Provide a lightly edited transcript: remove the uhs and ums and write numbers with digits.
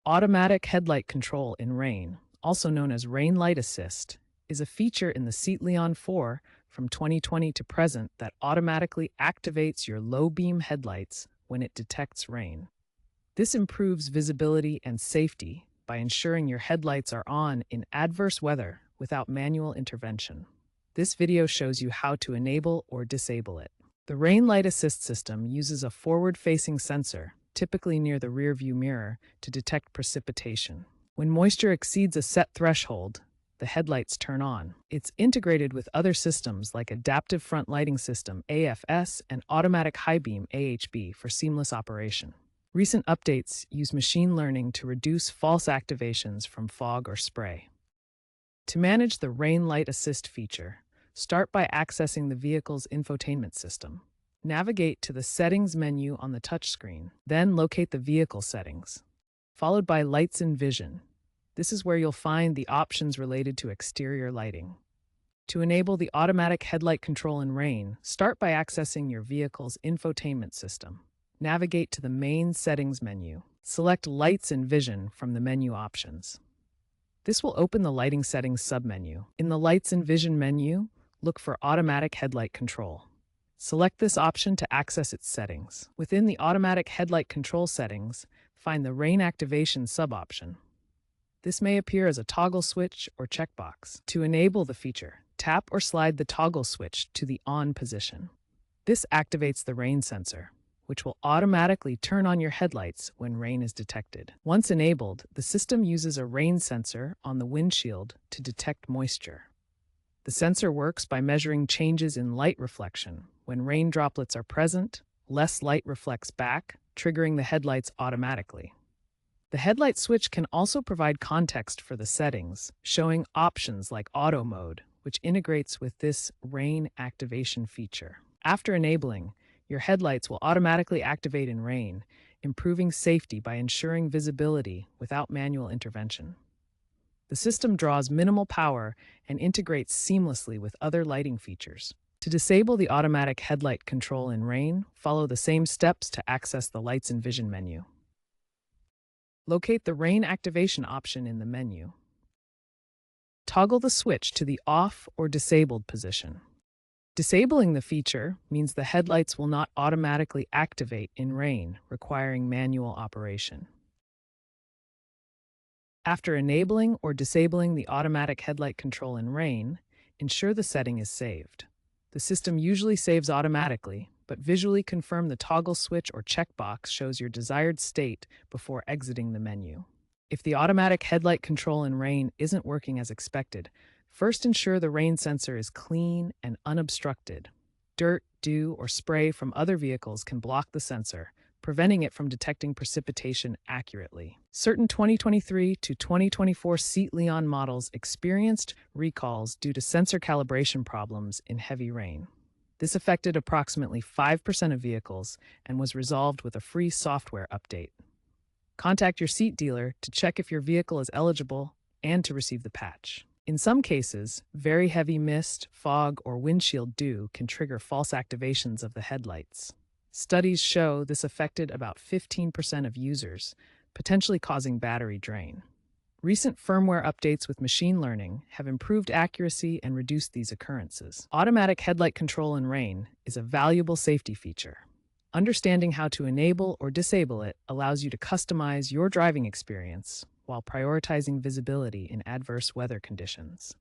Automatic headlight control in rain, also known as rain light assist, is a feature in the Seat Leon 4 from 2020 to present that automatically activates your low beam headlights when it detects rain. This improves visibility and safety by ensuring your headlights are on in adverse weather without manual intervention. This video shows you how to enable or disable it. The Rain Light Assist system uses a forward-facing sensor, typically near the rearview mirror, to detect precipitation. When moisture exceeds a set threshold, the headlights turn on. It's integrated with other systems like Adaptive Front Lighting System (AFS) and Automatic High Beam (AHB) for seamless operation. Recent updates use machine learning to reduce false activations from fog or spray. To manage the Rain Light Assist feature, start by accessing the vehicle's infotainment system. Navigate to the Settings menu on the touchscreen, then locate the Vehicle Settings, followed by Lights and Vision. This is where you'll find the options related to exterior lighting. To enable the automatic headlight control in rain, start by accessing your vehicle's infotainment system. Navigate to the main Settings menu. Select Lights and Vision from the menu options. This will open the Lighting Settings submenu. In the Lights and Vision menu, look for Automatic Headlight Control. Select this option to access its settings. Within the Automatic Headlight Control settings, find the Rain Activation sub-option. This may appear as a toggle switch or checkbox. To enable the feature, tap or slide the toggle switch to the on position. This activates the rain sensor, which will automatically turn on your headlights when rain is detected. Once enabled, the system uses a rain sensor on the windshield to detect moisture. The sensor works by measuring changes in light reflection. When rain droplets are present, less light reflects back, triggering the headlights automatically. The headlight switch can also provide context for the settings, showing options like auto mode, which integrates with this rain activation feature. After enabling, your headlights will automatically activate in rain, improving safety by ensuring visibility without manual intervention. The system draws minimal power and integrates seamlessly with other lighting features. To disable the automatic headlight control in rain, follow the same steps to access the Lights and Vision menu. Locate the rain activation option in the menu. Toggle the switch to the off or disabled position. Disabling the feature means the headlights will not automatically activate in rain, requiring manual operation. After enabling or disabling the automatic headlight control in rain, ensure the setting is saved. The system usually saves automatically, but visually confirm the toggle switch or checkbox shows your desired state before exiting the menu. If the automatic headlight control in rain isn't working as expected, first ensure the rain sensor is clean and unobstructed. Dirt, dew, or spray from other vehicles can block the sensor, preventing it from detecting precipitation accurately. Certain 2023 to 2024 Seat Leon models experienced recalls due to sensor calibration problems in heavy rain. This affected approximately 5% of vehicles and was resolved with a free software update. Contact your seat dealer to check if your vehicle is eligible and to receive the patch. In some cases, very heavy mist, fog, or windshield dew can trigger false activations of the headlights. Studies show this affected about 15% of users, potentially causing battery drain. Recent firmware updates with machine learning have improved accuracy and reduced these occurrences. Automatic headlight control in rain is a valuable safety feature. Understanding how to enable or disable it allows you to customize your driving experience while prioritizing visibility in adverse weather conditions.